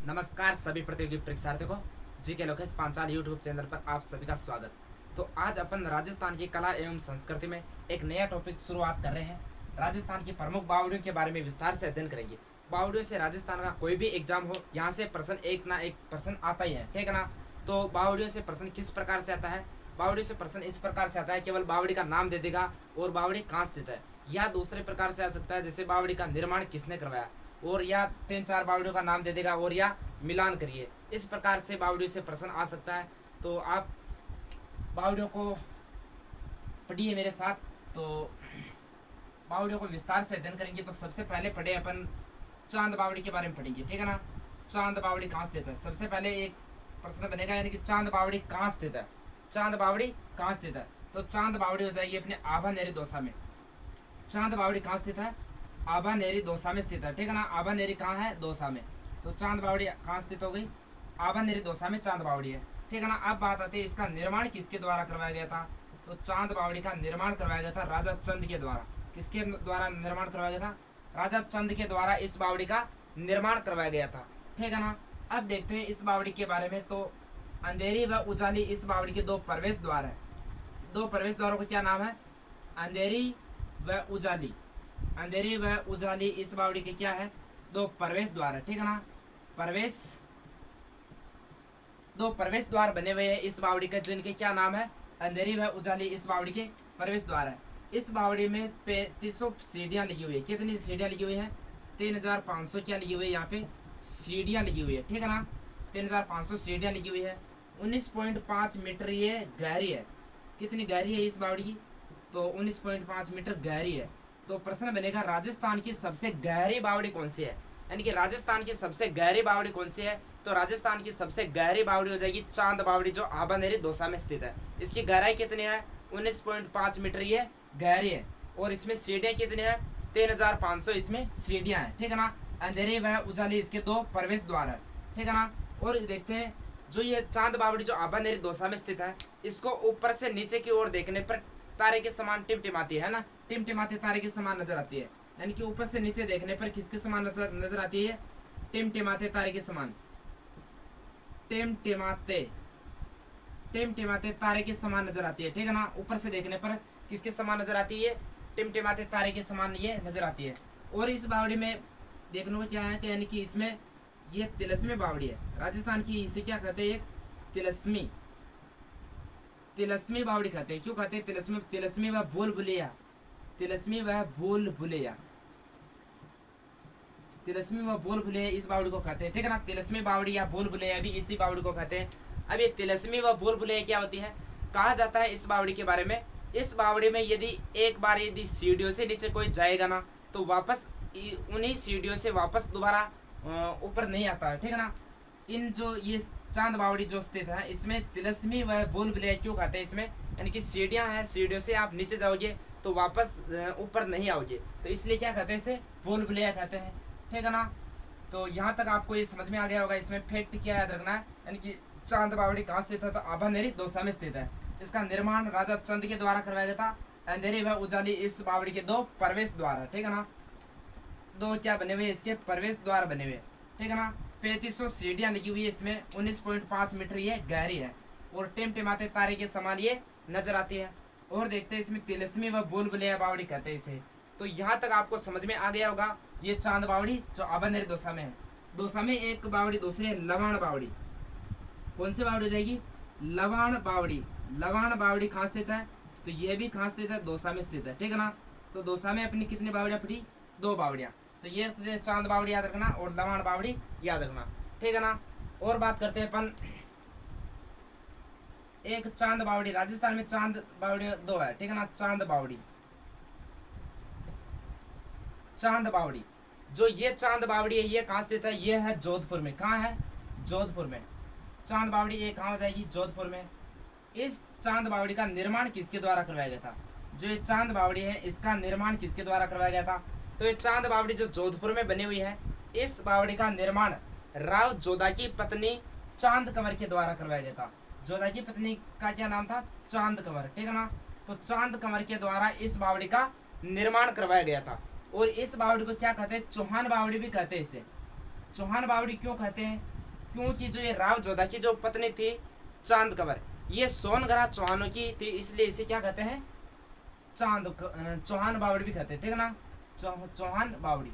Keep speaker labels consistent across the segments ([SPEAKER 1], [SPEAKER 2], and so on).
[SPEAKER 1] नमस्कार सभी प्रतियोगी परीक्षार्थियों को जी के लोकेश पांचाल यूट्यूब चैनल पर आप सभी का स्वागत। तो आज अपन राजस्थान की कला एवं संस्कृति में एक नया टॉपिक शुरुआत कर रहे हैं। राजस्थान की प्रमुख बावड़ियों के बारे में विस्तार से अध्ययन करेंगे। बावड़ियों से राजस्थान का कोई भी एग्जाम हो, यहाँ से प्रश्न एक ना एक प्रश्न आता ही है, ठीक है ना। तो बावड़ियों से प्रश्न किस प्रकार से आता है? बावड़ियों से प्रश्न इस प्रकार से आता है, केवल बावड़ी का नाम दे देगा और बावड़ी कहाँ स्थित है। या दूसरे प्रकार से आ सकता है, जैसे बावड़ी का निर्माण किसने करवाया, और या 3-4 बावड़ियों का नाम दे देगा और या मिलान करिए। इस प्रकार से बावड़ियों से प्रश्न आ सकता है। तो आप बावड़ियों को पढ़िए मेरे साथ। तो बावड़ियों को विस्तार से अध्ययन करेंगे। तो सबसे पहले पढ़े अपन चांद बावड़ी के बारे में पढ़ेंगे, ठीक है ना। चांद बावड़ी कहाँ स्थित है, सबसे पहले एक प्रश्न बनेगा, यानी कि चांद बावड़ी कहाँ स्थित है। चांद बावड़ी कहाँ स्थित है? तो चांद बावड़ी हो जाएगी अपने आभानेरी दौसा में। चांद बावड़ी कहाँ स्थित है? आभानेरी दौसा में स्थित है, ठीक है ना। आभानेरी कहाँ है? दौसा में। तो चांद बावड़ी कहाँ स्थित हो गई? आभानेरी दौसा में चांद बावड़ी है, ठीक है ना। अब बात आती है इसका निर्माण किसके द्वारा करवाया गया था। तो चांद बावड़ी का निर्माण करवाया गया था राजा चंद के द्वारा। किसके द्वारा निर्माण करवाया गया था? राजा चंद के द्वारा इस बावड़ी का निर्माण करवाया गया था, ठीक है ना। अब देखते हैं इस बावड़ी के बारे में। तो अंधेरी व उजाली इस बावड़ी के दो प्रवेश द्वार है। दो प्रवेश द्वारों का क्या नाम है? अंधेरी व उजाली। अंधेरी व उजाली इस बावड़ी के क्या है? दो प्रवेश द्वार है, ठीक है ना। दो प्रवेश द्वार बने हुए हैं इस बावड़ी के, जिनके क्या नाम है? अंधेरी व उजाली इस बावड़ी के प्रवेश द्वार है। इस बावड़ी में 3500 सीढ़ियाँ लगी हुई है। कितनी सीढ़ियाँ लगी हुई है? 3500 क्या लगी हुई है? यहाँ पे सीढ़ियाँ लगी हुई है, ठीक है ना। 3500 सीढ़ियाँ लगी हुई है। 19.5 मीटर ये गहरी है। कितनी गहरी है इस बावड़ी की? तो 19.5 मीटर गहरी है। तो प्रश्न बनेगा राजस्थान की सबसे गहरी बावड़ी कौन सी है, यानी कि राजस्थान की सबसे गहरी बावड़ी कौन सी है। तो राजस्थान की सबसे गहरी बावड़ी हो जाएगी चांद बावड़ी, जो आभानेरी दौसा में स्थित है। इसकी गहराई कितनी है? 19.5 मीटर ये गहरी है। और इसमें सीढ़ियाँ कितनी है? 3500 इसमें सीढ़ियाँ हैं, ठीक है ना। अंधेरी व उजाली इसके दो प्रवेश द्वार है, ठीक है ना। और देखते हैं जो ये चांद बावड़ी जो आभानेरी दौसा में स्थित है, इसको ऊपर से नीचे की ओर देखने पर तारे के समान टिमटिमाती है ना। टिमटिमाती तारे के समान नजर आती है, यानी कि ऊपर से नीचे देखने पर किसके समान नजर आती है? टिमटिमाते तारे के समान। टिमटिमाते टिमटिमाते तारे के समान नजर आती है, ठीक है ना। ऊपर से देखने पर किसके समान नजर आती है? टिमटिमाते तारे के समान ये नजर आती है। और इस बावड़ी में देखने को क्या है कि यानी कि इसमें ये तिलस्मी बावड़ी है राजस्थान की। इसे क्या कहते हैं? एक तिलस्मी तिलस्मी बावड़ी कहते हैं। क्यों कहते हैं तिलस्मी? तिलस्मी व भूल भुलैया। तिलस्मी व भूल भुलैया। तिलस्मी व भूल भुलैया इस बावड़ी को कहते हैं, ठीक है ना। तिलस्मी बावड़ी या भूल भुलैया भी इसी बावड़ी को कहते हैं। अब ये तिलस्मी व भूल भुलैया क्या होती है? कहा जाता है इस बावड़ी के बारे में, इस बावड़ी में यदि एक बार यदि सीढ़ियों से नीचे कोई जाएगा ना, तो वापस उन्हीं सीढ़ियों से वापस दोबारा ऊपर नहीं आता है, ठीक है ना। इन जो ये चांद बावड़ी जो स्थित है, इसमें तिलस्मी व भूल भुलैया क्यों कहते हैं? इसमें यानी कि सीढ़ियाँ हैं, सीढ़ियों से आप नीचे जाओगे तो वापस ऊपर नहीं आओगे, तो इसलिए क्या कहते हैं? इसे भूल भुलैया कहते हैं, ठीक है ना। तो यहाँ तक आपको ये समझ में आ गया होगा। इसमें फैक्ट क्या याद रखना है, यानी कि चांद बावड़ी कहाँ स्थित है? तो आभानेरी दौसा में स्थित है। इसका निर्माण राजा चंद के द्वारा करवाया गया था। अंधेरी व उजाली इस बावड़ी के दो प्रवेश द्वार है, ठीक है ना। दो क्या बने हुए? इसके प्रवेश द्वार बने हुए, ठीक है ना। 3500 सीढ़ियाँ लगी हुई है इसमें। 19.5 मीटर ये गहरी है और टिमटिमाते तारे के समान ये नजर आती है। और देखते हैं इसमें तिलस्मी व भूल भुलैया बावड़ी कहते हैं इसे। तो यहाँ तक आपको समझ में आ गया होगा ये चांद बावड़ी जो आभानेरी दौसा में है। दौसा में एक बावड़ी दूसरी है लवाण बावड़ी। कौन सी बावड़ी हो जाएगी? लवाण बावड़ी। लवाण बावड़ी कहाँ स्थित है? तो ये भी कहाँ स्थित है? दौसा में स्थित है, ठीक है ना। तो दौसा में अपनी कितनी बावड़ियाँ पड़ी? दो बावड़ियाँ। तो ये चांद बावड़ी याद रखना और लवाण बावड़ी याद रखना, ठीक है ना। और बात करते हैं अपन एक चांद बावड़ी। राजस्थान में चांद बावड़ी दो है, ठीक है ना। चांद बावड़ी, चांद बावड़ी जो ये चांद बावड़ी है ये कहाँ स्थित है? ये है जोधपुर में। कहाँ है? जोधपुर में। चांद बावड़ी ये कहाँ हो जाएगी? जोधपुर में। इस चांद बावड़ी का निर्माण किसके द्वारा करवाया गया था? जो ये चांद बावड़ी है इसका निर्माण किसके द्वारा करवाया गया था? तो ये चांद बावड़ी जो जोधपुर में बनी हुई है, इस बावड़ी का निर्माण राव जोधा की पत्नी चांद कंवर के द्वारा करवाया गया था। जोधा की पत्नी का क्या नाम था? चांद कंवर, ठीक है ना। तो चांद कंवर के द्वारा इस बावड़ी का निर्माण करवाया गया था। और इस बावड़ी को क्या कहते हैं? चौहान बावड़ी भी कहते हैं इसे। चौहान बावड़ी क्यों कहते हैं? क्योंकि जो ये राव जोधा की जो पत्नी थी चांद कंवर, ये सोनगरा चौहानों की थी, इसलिए इसे क्या कहते हैं, चौहान बावड़ी भी कहते हैं, ठीक है ना, चौहान बावड़ी।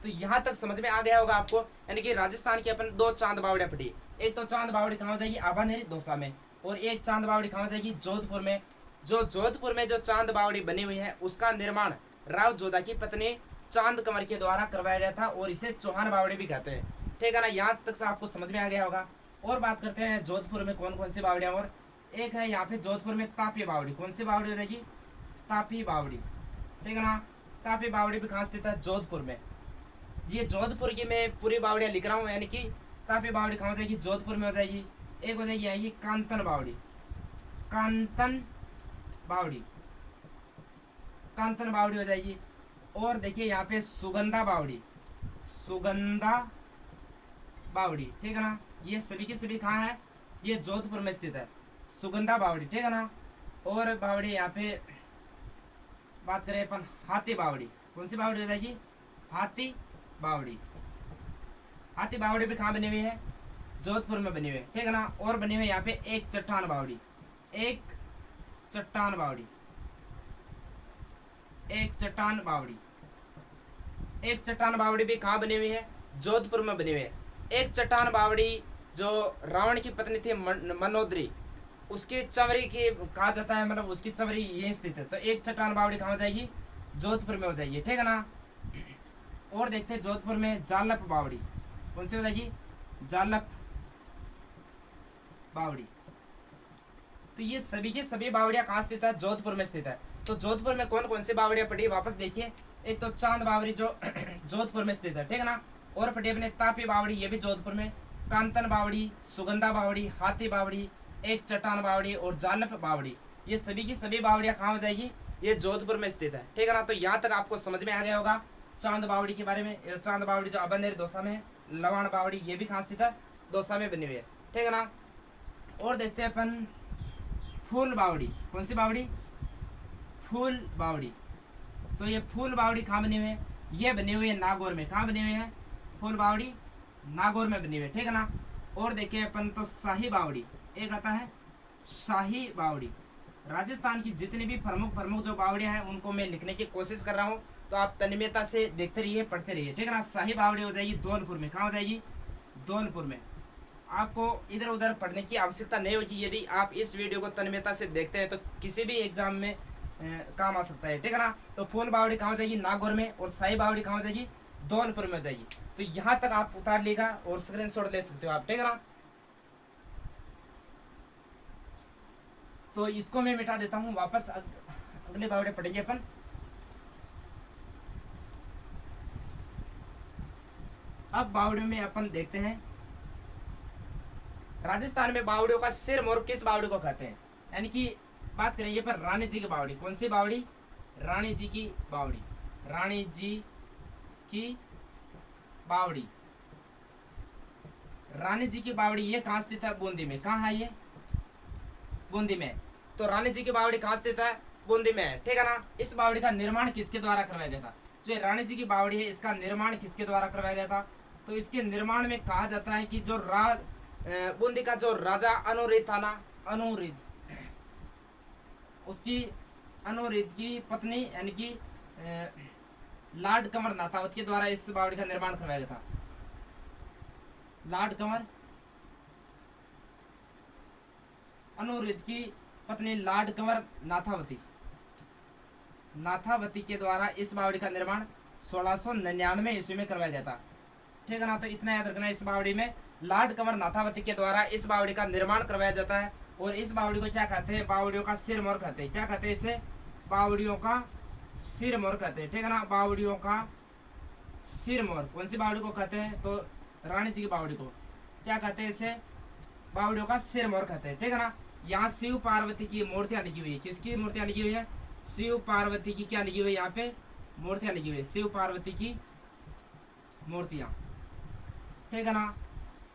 [SPEAKER 1] तो यहाँ तक समझ में आ गया होगा आपको, यानी कि राजस्थान की अपन दो चांद बावड़ियाँ पढ़ी। एक तो चांद बावड़ी कहाँ हो जाएगी, आभानेरी दौसा में, और एक चांद बावड़ी कहाँ हो जाएगी, जोधपुर में। जो जोधपुर में जो चांद बावड़ी बनी हुई है उसका निर्माण राव जोधा की पत्नी चांद कंवर के द्वारा करवाया गया था, और इसे चौहान बावड़ी भी कहते हैं, ठीक है ना। यहाँ तक से आपको समझ में आ गया होगा। और बात करते हैं जोधपुर में कौन कौन सी बावड़ियाँ, और एक है यहाँ पे जोधपुर में तापी बावड़ी। कौन सी बावड़ी हो जाएगी, तापी बावड़ी, ठीक है ना। तापी बावड़ी भी कहाँ स्थित है, जोधपुर में। ये जोधपुर की मैं पूरी बावड़ियाँ लिख रहा हूँ, यानी कि तापी बावड़ी कहाँ हो जाएगी, जोधपुर में हो जाएगी। एक हो जाएगी ये कांतन बावड़ी, कांतन बावड़ी, कांतन बावड़ी हो जाएगी। और देखिए यहाँ पे सुगंधा बावड़ी, सुगंधा बावड़ी, ठीक है ना। ये सभी के सभी कहाँ है, ये जोधपुर में स्थित है, सुगंधा बावड़ी, ठीक है ना। और बावड़ी यहाँ पे बात करें अपन हाथी बावड़ी। कौन सी बावड़ी हो जाएगी, हाथी बावड़ी। हाथी बावड़ी भी कहाँ बनी हुई है, जोधपुर में बनी हुई है, ठीक है ना। और बनी हुई है यहाँ पे एक चट्टान बावड़ी, एक चट्टान बावड़ी, एक चट्टान बावड़ी। एक चट्टान बावड़ी भी कहाँ बनी हुई है, जोधपुर में बनी हुई है। एक चट्टान बावड़ी जो रावण की पत्नी थी मनोदरी, उसकी चवरी की कहा जाता है, मतलब उसकी चवरी यही स्थित है। तो एक चट्टान बावड़ी कहाँ हो जाएगी, जोधपुर में हो जाएगी, ठीक है ना। और देखते हैं जोधपुर में जालप बावड़ी। कौन सी हो जाएगी, जालप बावड़ी। तो ये सभी की सभी बावड़ियाँ कहाँ स्थित है, जोधपुर में स्थित है। तो जोधपुर में कौन कौन सी बावड़ियाँ पड़ी, वापस देखिए। एक तो चांद बावड़ी जो जोधपुर में स्थित है, ठीक है ना। और पड़ी अपने तापी बावड़ी, ये भी जोधपुर में। कांतन बावड़ी, सुगंधा बावड़ी, हाथी बावड़ी, एक चट्टान बावड़ी और जालप बावड़ी, ये सभी की सभी बावड़ियाँ कहाँ हो जाएगी, ये जोधपुर में स्थित है, ठीक है ना। तो यहाँ तक आपको समझ में आ गया होगा चांद बावड़ी के बारे में। चांद बावड़ी जो अबनेर दौसा में है। लवाण बावड़ी ये भी कहाँ स्थित है, दौसा में बनी हुई है, ठीक है ना। और देखते हैं अपन फूल बावड़ी। कौन सी बावड़ी, फूल बावड़ी। तो ये फूल बावड़ी कहाँ बनी हुई है, ये बनी हुई है नागौर में। कहाँ बनी हुई है, फूल बावड़ी नागौर में बनी हुई है, ठीक है ना। और देखिए अपन तो शाही बावड़ी, एक आता है शाही बावड़ी। राजस्थान की जितनी भी प्रमुख जो बावड़ियाँ हैं उनको मैं लिखने की कोशिश कर रहा हूँ, तो आप तन्मयता से देखते रहिए, पढ़ते रहिए, ठीक है ना। शाही बावड़ी हो जाएगी धौलपुर में। कहाँ हो जाएगी, धौलपुर में। आपको इधर उधर पढ़ने की आवश्यकता नहीं होगी, यदि आप इस वीडियो को तन्मयता से देखते हैं तो किसी भी एग्जाम में काम आ सकता है, ठीक है ना। तो फूल बावड़ी कहाँ हो जाएगी, नागौर में। और शाही बावड़ी कहाँ हो जाएगी, धौलपुर में हो जाएगी। तो यहाँ तक आप उतार लेगा और स्क्रीनशॉट ले सकते हो आप, ठीक है ना। तो इसको मैं मिटा देता हूँ, वापस अगले बावड़े पढ़ेंगे अपन। अब बावड़ियों में अपन देखते हैं, राजस्थान में बावड़ियों का सिर मोर किस बावड़ी को कहते हैं, यानी कि बात करें ये पर रानी जी की बावड़ी। कौन सी बावड़ी, रानी जी की बावड़ी, रानी जी की बावड़ी। रानी जी की बावड़ी ये कहाँ स्थित है, बूंदी में। कहाँ है ये, बूंदी में। तो रानी जी की बावड़ी कहाँ स्थित है, बूंदी में, ठीक है ना। इस बावड़ी का निर्माण किसके द्वारा करवाया गया था, जो रानी जी की बावड़ी है इसका निर्माण किसके द्वारा करवाया गया था। तो इसके निर्माण में कहा जाता है कि जो बूंदी का जो राजा अनुरिद था ना, अनुरिद, उसकी अनुरिद की पत्नी यानी कि लॉर्ड कंवर नाथावत के द्वारा इस बावड़ी का निर्माण करवाया गया था। लॉर्ड कंवर, अनुरिद की पत्नी लॉर्ड कंवर नाथावती के द्वारा इस बावड़ी का निर्माण 1699 ईस्वी में करवाया गया था, ठीक है ना। तो इतना याद रखना, इस बावड़ी में लॉर्ड कंवर नाथावती के द्वारा इस बावड़ी का निर्माण करवाया जाता है। और इस बावड़ी को क्या कहते हैं, बावड़ियों का सिर मोर कहते हैं। क्या कहते हैं इसे, बावड़ियों का सिर मोर कहते हैं, ठीक है ना। बावड़ियों का सिर मोर। कौन सी बावड़ी को कहते हैं, तो रानी जी की बावड़ी को क्या कहते हैं, इसे बावड़ियों का सिर मोर कहते हैं, ठीक है ना। यहाँ शिव पार्वती की मूर्तियाँ लिखी हुई है। किसकी मूर्तियाँ लिखी हुई है, शिव पार्वती की क्या लिखी हुई है, यहाँ पे मूर्तियाँ लिखी हुई है, शिव पार्वती की मूर्तियाँ, ठीक है ना।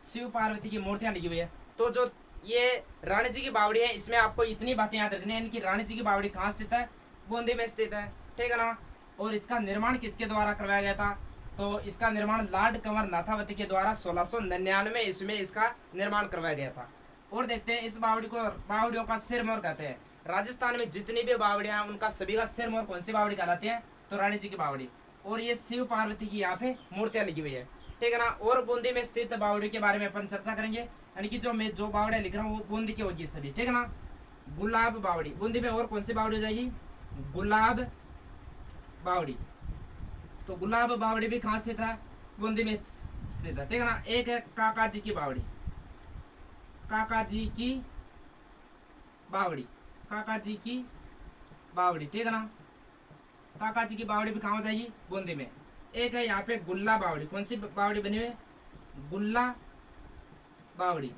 [SPEAKER 1] शिव पार्वती की मूर्तियाँ लिखी हुई है। तो जो ये रानी जी की बावड़ी है इसमें आपको इतनी बातें याद रखनी है कि रानी जी की बावड़ी कहाँ स्थित है, बूंदी में स्थित है, ठीक है ना। और इसका निर्माण किसके द्वारा करवाया गया था, तो इसका निर्माण लॉर्ड कंवर नाथावती के द्वारा 1699 ईस्वी में इसका निर्माण करवाया गया था। और देखते हैं इस बावड़ी को, बावड़ियों का सिरमौर कहते हैं। राजस्थान में जितनी भी बावड़ियां हैं उनका सभी का सिरमौर कौन सी बावड़ी कहलाती है, तो रानी जी की बावड़ी। और ये शिव पार्वती की यहाँ पे मूर्तियां लगी हुई है, ठीक है ना। और बूंदी में स्थित बावड़ी के बारे में अपन चर्चा करेंगे, यानी कि जो मैं जो बावड़ियां लिख रहा हूँ वो बूंदी की होगी सभी, ठीक है ना। गुलाब बावड़ी बूंदी में, और कौन सी बावड़ी हो जाएगी, गुलाब बावड़ी। तो गुलाब बावड़ी भी कहाँ स्थित है, बूंदी में स्थित है, ठीक है ना। एक है काका जी की बावड़ी, काका जी की बावड़ी, काका जी की बावड़ी, ठीक है ना। काका जी की बावड़ी भी कहाँ हो जाएगी, बूंदी में। एक है यहाँ पे गुल्ला बावड़ी, कौन सी बावड़ी बनी हुई है, गुल्ला बावड़ी,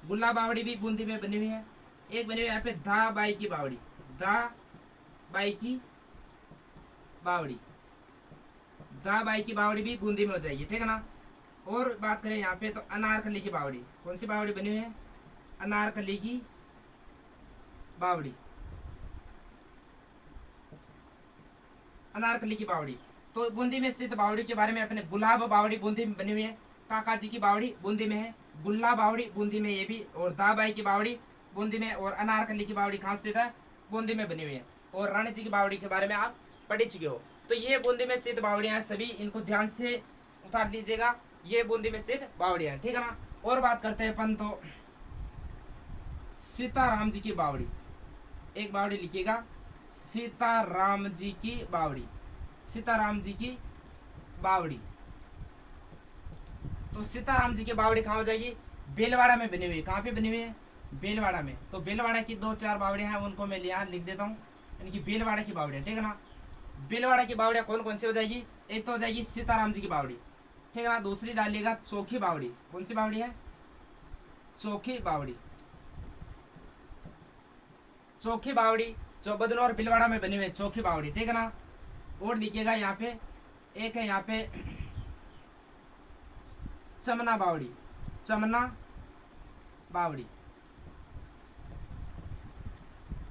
[SPEAKER 1] गुल्ला बावड़ी भी बूंदी में बनी हुई है। एक बनी हुई यहाँ पे दा बाई की बावड़ी, दा बाई की बावड़ी, दा बाई की बावड़ी भी बूंदी में हो जाएगी, ठीक है ना। और बात करें यहाँ पे तो अनारकली की बावड़ी, कौन सी बावड़ी बनी हुई है, अनारकली की बावड़ी, अनारकली की बावड़ी। तो बूंदी में स्थित बावड़ी के बारे में अपने गुलाब बावड़ी बूंदी में बनी हुई है, काका जी की बावड़ी बूंदी में है, गुल्ला बावड़ी बूंदी में ये भी, और दाबाई की बावड़ी बूंदी में, और अनारकली की बावड़ी कहाँ स्थित है, बूंदी में बनी हुई है। और रानी जी की बावड़ी के बारे में आप पढ़ चुके हो। तो ये बूंदी में स्थित बावड़ियां हैं सभी, इनको ध्यान से उतार लीजिएगा, ये बूंदी में स्थित बावड़ियां हैं, ठीक है ना। और बात करते हैं अपन तो सीताराम जी की बावड़ी, एक बावड़ी लिखिएगा, सीताराम जी की बावड़ी, सीताराम जी की बावड़ी। तो सीताराम जी की बावड़ी कहाँ हो जाएगी, बेलवाड़ा में बनी हुई है। कहाँ पे बनी हुई है, बेलवाड़ा में। तो बेलवाड़ा की 2-4 बावड़ियां हैं, उनको मैं यहाँ लिख देता हूँ, यानी कि बेलवाड़ा की बावड़ियां, ठीक है ना। बेलवाड़ा की बावड़ियां कौन कौन सी हो जाएगी, एक तो हो जाएगी सीताराम जी की बावड़ी, ठीक है ना। दूसरी डालिएगा चौकी बावड़ी, कौन सी बावड़ी है, चौकी बावड़ी, चौकी बावड़ी जो बदनौर बिलवाड़ा में बनी हुई है, चौकी बावड़ी, ठीक है ना। और लिखिएगा यहाँ पे एक है यहाँ पे चमना बावड़ी, चमना बावड़ी,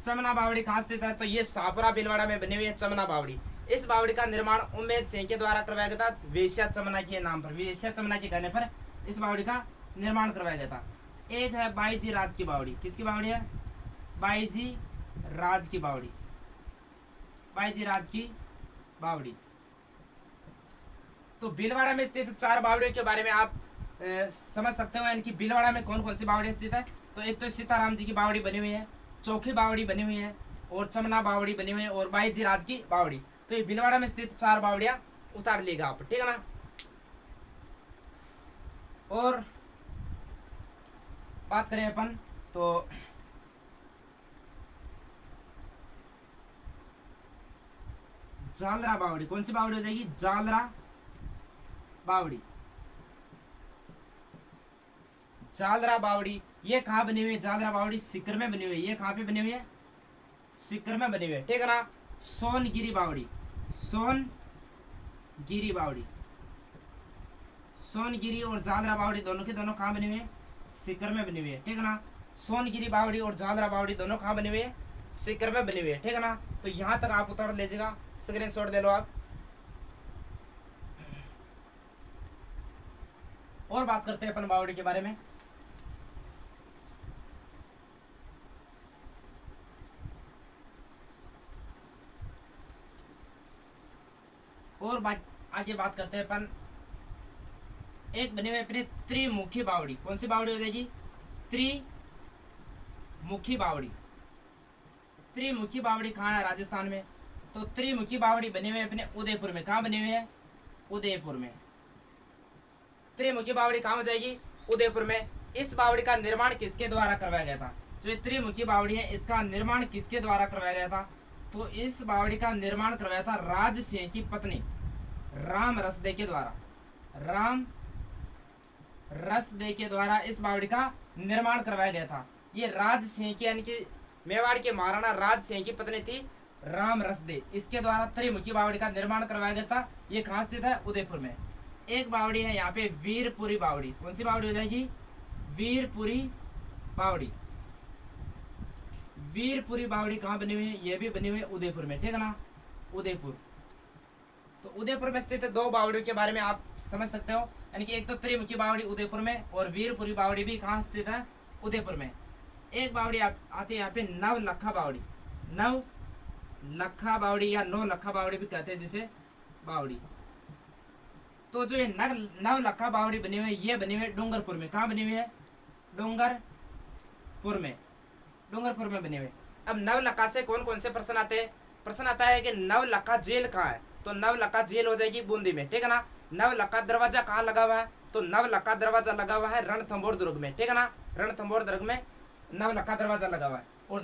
[SPEAKER 1] चमना बावड़ी कहाँ स्थित है, तो ये सापुरा बिलवाड़ा में बनी हुई है चमना बावड़ी। इस बावड़ी का निर्माण उम्मेद सिंह के द्वारा करवाया गया था, वेश्या चमना के नाम पर, वेश्या चमना के कहने पर इस बावड़ी का निर्माण करवाया गया था। एक है बाई जी राज की बावड़ी, किसकी बावड़ी है, बाई जी राज की बावड़ी, बाई जी राज की बावड़ी। तो भीलवाड़ा में स्थित 4 बावड़ियों के बारे में आप समझ सकते हो, इनकी भीलवाड़ा में कौन कौन सी बावड़ी स्थित है। तो एक तो सीताराम जी की बावड़ी बनी हुई है, चौकी बावड़ी बनी हुई है, और चमना बावड़ी बनी हुई है, और बाई जी राज की बावड़ी। तो ये भीलवाड़ा में स्थित 4 बावड़ियां उतार लेगा आप, ठीक है ना। और बात करें अपन तो जालरा बावड़ी, कौन सी बावड़ी हो जाएगी, जालरा बावड़ी, जालरा बावड़ी। ये कहाँ बनी हुई है, जालरा बावड़ी सीकर में बनी हुई है। ये कहाँ पे बनी हुई है, सीकर में बनी हुई है, ठीक है ना। सोनगिरी बावड़ी, सोनगिरी बावड़ी, सोनगिरी और जालरा बावड़ी दोनों के दोनों कहाँ बनी हुई है, सीकर में बनी हुई है, ठीक है ना। सोनगिरी बावड़ी और जालरा बावड़ी दोनों कहाँ बनी हुई है, सीकर में बनी हुई है, ठीक है ना। तो यहाँ तक आप उतार लीजिएगा, स्क्रीनशॉट ले लो आप। और बात करते हैं अपन बावड़ी के बारे में। और आगे बात करते हैं अपन, एक बने हुए अपने त्रिमुखी बावड़ी, कौन सी बावड़ी हो जाएगी, त्रिमुखी बावड़ी। त्रिमुखी बावड़ी कहाँ है, राजस्थान में। तो त्रिमुखी बावड़ी बने हुए अपने उदयपुर में। कहाँ बने हुए हैं, उदयपुर में। त्रिमुखी बावड़ी कहाँ हो जाएगी, उदयपुर में। इस बावड़ी का निर्माण किसके द्वारा करवाया गया था, जो ये त्रिमुखी बावड़ी है इसका निर्माण किसके द्वारा करवाया गया था, तो इस बावड़ी का निर्माण करवाया था राज सिंह की पत्नी राम रसदे के द्वारा, राम रसदे के द्वारा इस बावड़ी का निर्माण करवाया गया था। ये राज सिंह की, यानी कि मेवाड़ के महाराणा राज सिंह की पत्नी थी राम रसदे, इसके द्वारा त्रिमुखी बावड़ी का निर्माण करवाया गया था। ये कहाँ स्थित है, उदयपुर में। एक बावड़ी है यहाँ पे वीरपुरी बावड़ी, कौन सी बावड़ी हो जाएगी, वीरपुरी बावड़ी। वीरपुरी बावड़ी कहाँ बनी हुई है, ये भी बनी हुई है उदयपुर में, ठीक है ना, उदयपुर। तो उदयपुर में स्थित दो बावड़ियों के बारे में आप समझ सकते हो, यानी कि एक तो त्रिमुखी बावड़ी उदयपुर में और वीरपुरी बावड़ी भी कहाँ स्थित है, उदयपुर में। एक बावड़ी आती है यहाँ पे नवलखा बावड़ी, नवलखा बावड़ी या नौलखा बावड़ी भी कहते हैं जिसे बावड़ी। तो जो ये नवलखा बावड़ी बनी हुई है ये बनी हुई है डूंगरपुर में। कहाँ बनी हुई है, डूंगरपुर में, डूंगरपुर में बनी हुई। अब नवलखा से कौन कौन से प्रश्न आते हैं, प्रश्न आता है कि नवलखा जेल कहाँ है, तो नवलखा जेल हो जाएगी बूंदी में, ठीक है ना। नवलखा दरवाजा कहाँ लगा हुआ है, तो नवलखा दरवाजा लगा हुआ है रणथंभौर दुर्ग में, ठीक है ना। रणथंभौर दुर्ग में नवलखा दरवाजा लगा हुआ है। और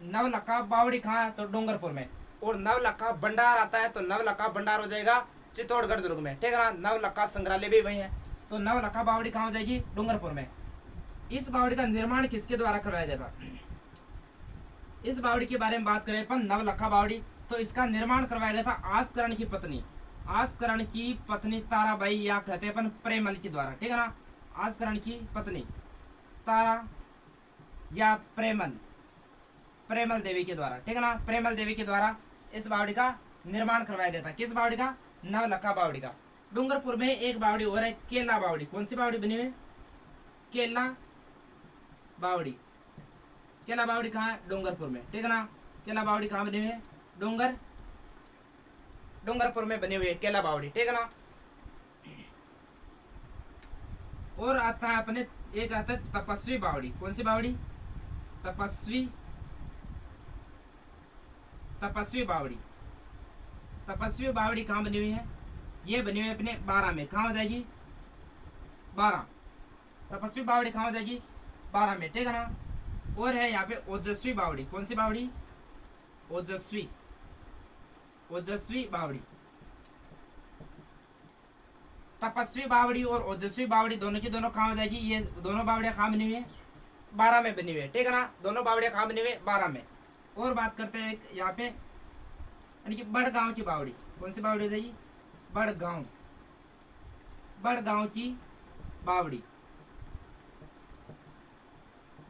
[SPEAKER 1] नवलखा बावड़ी कहाँ है, तो डूंगरपुर में। और नवलखा भंडार आता है तो नवलखा भंडार हो जाएगा चित्तौड़गढ़ दुर्ग में, ठीक है ना। नवलखा संग्रहालय भी वही है। तो नवलखा बावड़ी कहाँ हो जाएगी, डूंगरपुर में। इस बावड़ी का निर्माण किसके द्वारा करवाया गया था, इस बावड़ी के बारे में बात करें अपन, नवलखा बावड़ी, तो इसका निर्माण करवाया गया था आस्करण की पत्नी, आस्करण की पत्नी ताराबाई या कहते हैं अपन प्रेमल के द्वारा, ठीक है ना। आस्करण की पत्नी तारा या प्रेमल देवी के द्वारा, ठीक है ना। प्रेमल देवी के द्वारा इस बावड़ी का निर्माण करवाया गया था। किस बावड़ी का, नवलखा बावड़ी का। डूंगरपुर में एक बावड़ी और है केला बावड़ी। कौन सी बावड़ी बनी हुई है, केला बावड़ी। केला बावड़ी कहाँ है, डूंगरपुर में, ठीक है ना। केला बावड़ी कहाँ बनी हुई है, डूंगरपुर में बनी हुई है केला बावड़ी, ठीक है ना। और आता है अपने एक आता है तपस्वी बावड़ी। कौन सी बावड़ी, तपस्वी बावड़ी। तपस्वी बावड़ी कहाँ बनी हुई है, ये बनी हुई है अपने 12 में। कहाँ हो जाएगी, 12। तपस्वी बावड़ी कहाँ हो जाएगी, 12 में, ठीक है ना। और है यहाँ पे ओजस्वी बावड़ी। कौन सी बावड़ी, ओजस्वी बावड़ी। तपस्वी बावड़ी और ओजस्वी बावड़ी दोनों की दोनों कहाँ हो जाएगी, ये दोनों बावड़ियाँ कहाँ बनी हुई है, 12 में बनी हुई है, ठीक है ना। दोनों बावड़ियाँ कहाँ बनी हुई है, 12 में। और बात करते हैं एक यहाँ पे, यानी कि बड़गांव की बावड़ी। कौन सी बावड़ी हो जाएगी, बड़गांव की बावड़ी।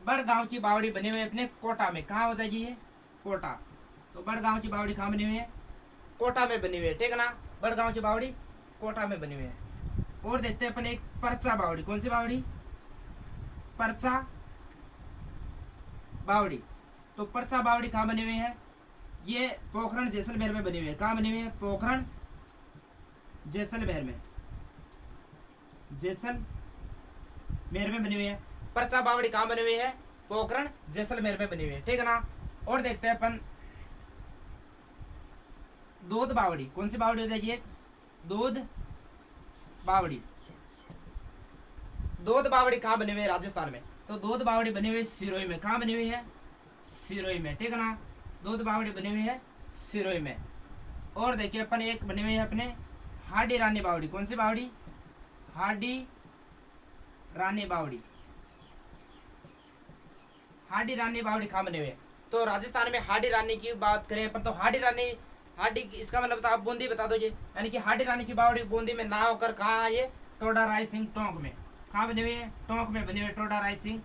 [SPEAKER 1] बड़गांव की बावड़ी बनी हुई है अपने कोटा में। कहाँ हो जाएगी ये, कोटा। तो बड़गांव की बावड़ी कहाँ बनी हुई है, कोटा में बनी हुई है, ठीक है ना। बड़गांव की बावड़ी कोटा में बनी हुई है। और देखते हैं अपन एक परचा बावड़ी। कौन सी बावड़ी, परचा बावड़ी। तो परचा बावड़ी कहाँ बनी हुई है, ये पोखरण जैसलमेर में बनी हुई है। कहाँ बनी हुई है, पोखरण जैसलमेर में, जैसलमेर में बनी हुई है। परचा बावड़ी कहाँ बनी हुई है, पोखरण जैसलमेर में बनी हुई है, ठीक है ना। और देखते हैं अपन दूध बावड़ी। कौन सी बावड़ी हो जाएगी, एक दूध बावड़ी। दूध बावड़ी कहाँ बनी हुई है, राजस्थान में। तो दूध बावड़ी बनी हुई है सिरोही में। कहाँ बनी हुई है, सिरोही में, ठीक है ना। दूध बावड़ी बनी हुई है सिरोही में। और देखिए अपन एक बनी हुई है अपने हाडी रानी बावड़ी। कौन सी बावड़ी, हाडी रानी बावड़ी। हाडी रानी बावड़ी कहाँ बनी हुई है, तो राजस्थान में। हाडी रानी की बात करें अपन तो हाडी इसका मतलब तो आप बूंदी बता दो, यानी कि हाडी रानी की बावड़ी बूंदी में ना होकर कहाँ है ये, टोडा राय सिंह टोंक में। कहाँ बनी हुई है, टोंक में बनी हुई है। टोडा राय सिंह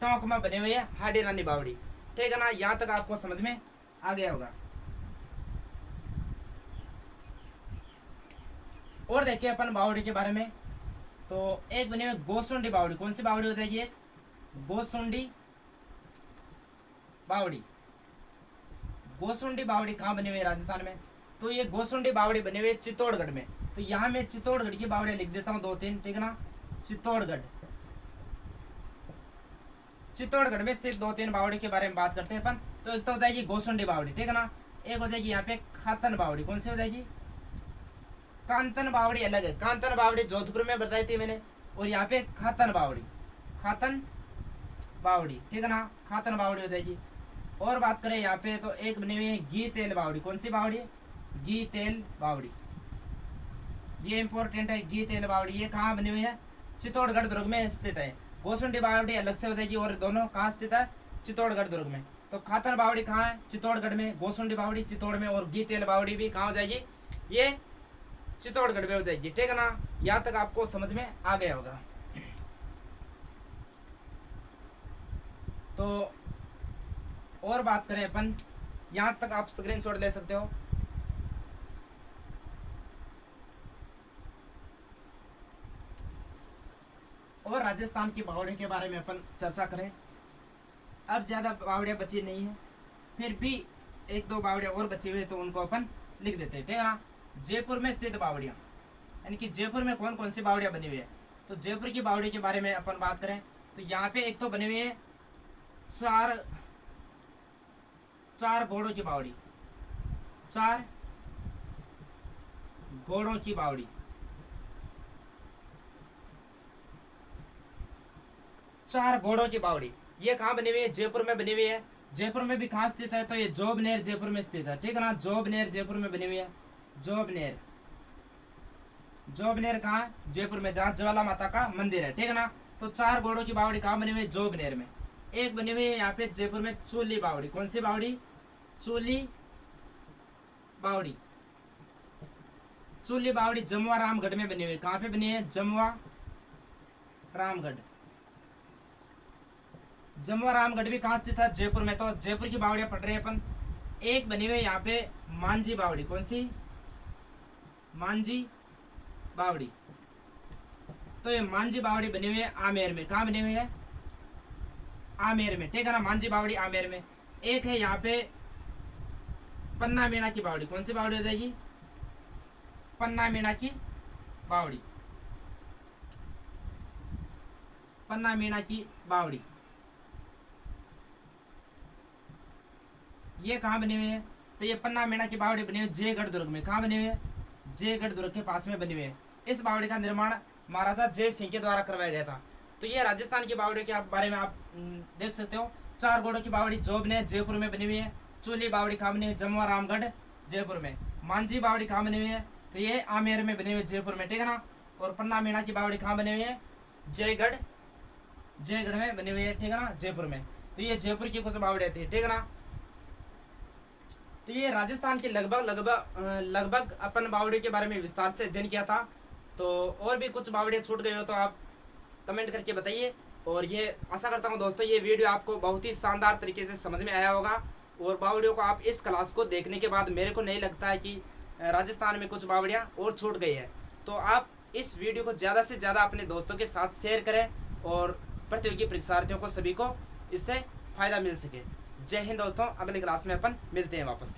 [SPEAKER 1] टोंक में बनी हुई है हाडी रानी बावड़ी, ठीक है ना। यहाँ तक आपको समझ में आ गया होगा। और देखिए अपन बावड़ी के बारे में, तो एक बनी हुई गोसुंडी बावड़ी। कौन सी बावड़ी हो जाएगी, एक गोसुंडी बावड़ी। गोसुंडी बावड़ी कहाँ बनी हुई है, राजस्थान में। तो ये गोसुंडी बावड़ी बनी हुई है चित्तौड़गढ़ में। तो यहाँ मैं चित्तौड़गढ़ की बावड़ी लिख देता हूँ 2-3, ठीक है ना। चित्तौड़गढ़ में स्थित 2-3 बावड़ी के बारे में बात करते हैं अपन। तो एक तो हो जाएगी गोसुंडी बावड़ी, ठीक है ना। एक हो जाएगी यहाँ पे खातन बावड़ी। कौन सी हो जाएगी, कांतन बावड़ी अलग है। कांतन बावड़ी जोधपुर में बताई थी मैंने। और यहाँ पे खातन बावड़ी, ठीक है ना। खातन बावड़ी हो जाएगी। और बात करें यहाँ पे तो एक बनी हुई है घी तेल बावड़ी। कौन सी बावड़ी, घी तेल बावड़ी। ये इंपॉर्टेंट है, घी तेल बावड़ी। ये कहाँ बनी हुई है, चित्तौड़गढ़ दुर्ग में स्थित है। गोसुंडी बावड़ी अलग से हो जाएगी। और दोनों कहाँ स्थित है, चित्तौड़गढ़ दुर्ग में। तो खातन बावड़ी कहाँ है, चित्तौड़गढ़ में। गोसुंडी बावड़ी चित्तौड़ में। और घी तेल बावड़ी भी कहाँ हो जाएगी, ये चित्तौड़गढ़ में हो जाएगी, ठीक है ना। यहाँ तक आपको समझ में आ गया होगा। तो और बात करें अपन, यहाँ तक आप स्क्रीनशॉट ले सकते हो। और राजस्थान की बावड़ियों के बारे में अपन चर्चा करें। अब ज़्यादा बावड़ियाँ बची नहीं है, फिर भी एक दो बावड़ियाँ और बची हुई है तो उनको अपन लिख देते हैं, ठीक है ना। जयपुर में स्थित बावड़ियाँ, यानी कि जयपुर में कौन कौन सी बावड़ियाँ बनी हुई है। तो जयपुर की बावड़ी के बारे में अपन बात करें तो यहाँ पे एक तो बनी हुई है चार घोड़ों की बावड़ी, चार घोड़ों की बावड़ी। चार घोड़ों की बावड़ी ये कहाँ बनी हुई है, जयपुर में बनी हुई है। जयपुर में भी कहाँ स्थित है तो ये जोबनेर जयपुर में स्थित है, ठीक है ना। जोबनेर जयपुर में बनी हुई है, जोबनेर। जोबनेर कहाँ, जयपुर में, जहाँ ज्वाला माता का मंदिर है, ठीक है ना। तो चार घोड़ों की बावड़ी कहाँ बनी हुई है, जोबनेर में। एक बनी हुई है यहाँ पे जयपुर में चूली बावड़ी। कौन सी बावड़ी, चूली बावड़ी। चूली बावड़ी जमुआ रामगढ़ में बनी हुई है। कहाँ पे बनी है, जमुआ रामगढ़। जमुआ रामगढ़ भी कहाँ स्थित है, जयपुर में। तो जयपुर की बावड़ियां पढ़ रहे हैं अपन। एक बनी हुई है यहाँ पे मांझी बावड़ी। कौन सी, मांझी बावड़ी। तो ये मांझी बावड़ी बनी हुई है आमेर में। कहाँ बनी हुई है, आमेर में, ठीक है ना। मांझी बावड़ी आमेर में। एक है यहाँ पे पन्ना मीणा की बावड़ी। कौन सी बावड़ी हो जाएगी, पन्ना मीणा की बावड़ी। पन्ना मीणा की बावड़ी ये कहाँ बनी हुई है, तो ये पन्ना मीणा की बावड़ी बनी हुई है जयगढ़ दुर्ग में। कहाँ बनी हुई है, जयगढ़ दुर्ग के पास में बनी हुई है। इस बावड़ी का निर्माण महाराजा जय सिंह के द्वारा करवाया गया था। तो ये राजस्थान की बावड़ी के बारे में आप देख सकते हो। चार घोड़ों की बावड़ी जोबनेर जयपुर में बनी हुई है। चूली बावड़ी कहाँ बनी हुई है, जमुआ रामगढ़ जयपुर में। मांझी बावड़ी कहाँ बनी हुई है, तो ये आमेर में बनी हुई है जयपुर में, ठीक है ना। और पन्ना मीणा की बावड़ी कहाँ बनी हुई है, जयगढ़ में बनी हुई है, ठीक है ना, जयपुर में। तो ये जयपुर की कुछ बावड़ियाँ थी, ठीक है ना। तो ये राजस्थान के लगभग अपन बावड़ियों के बारे में विस्तार से अध्ययन किया था। तो और भी कुछ बावड़ियाँ छूट गई हो तो आप कमेंट करके बताइए। और ये आशा करता हूँ दोस्तों ये वीडियो आपको बहुत ही शानदार तरीके से समझ में आया होगा। और बावड़ियों को आप इस क्लास को देखने के बाद मेरे को नहीं लगता है कि राजस्थान में कुछ बावड़ियाँ और छूट गई है। तो आप इस वीडियो को ज़्यादा से ज़्यादा अपने दोस्तों के साथ शेयर करें और प्रतियोगी परीक्षार्थियों को सभी को इससे फ़ायदा मिल सके। जय हिंद दोस्तों, अगली क्लास में अपन मिलते हैं वापस।